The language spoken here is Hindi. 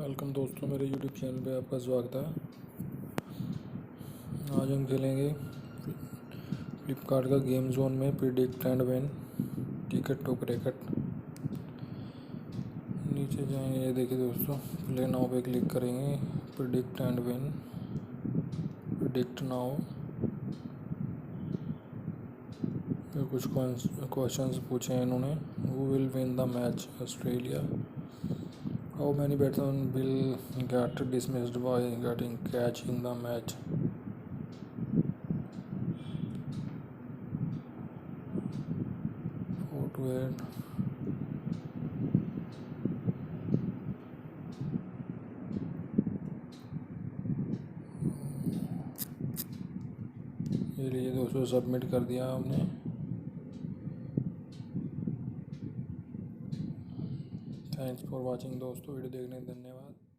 वेलकम दोस्तों, मेरे यूट्यूब चैनल पे आपका स्वागत है। आज हम खेलेंगे फ्लिपकार्ट का गेम जोन में predict and win ticket to cricket. नीचे जाएंगे, ये देखिए दोस्तों, प्ले नाउ पे क्लिक करेंगे। Predict and win, predict now. फिर कुछ क्वेश्चंस पूछे हैं इन्होंने। Who will win the match? Australia. How many batsmen will get dismissed by getting catch in the match? 4 to 8. ये लिए दोस्तों, सबमिट कर दिया हमने। थैंक्स फॉर वाचिंग दोस्तों, वीडियो देखने धन्यवाद।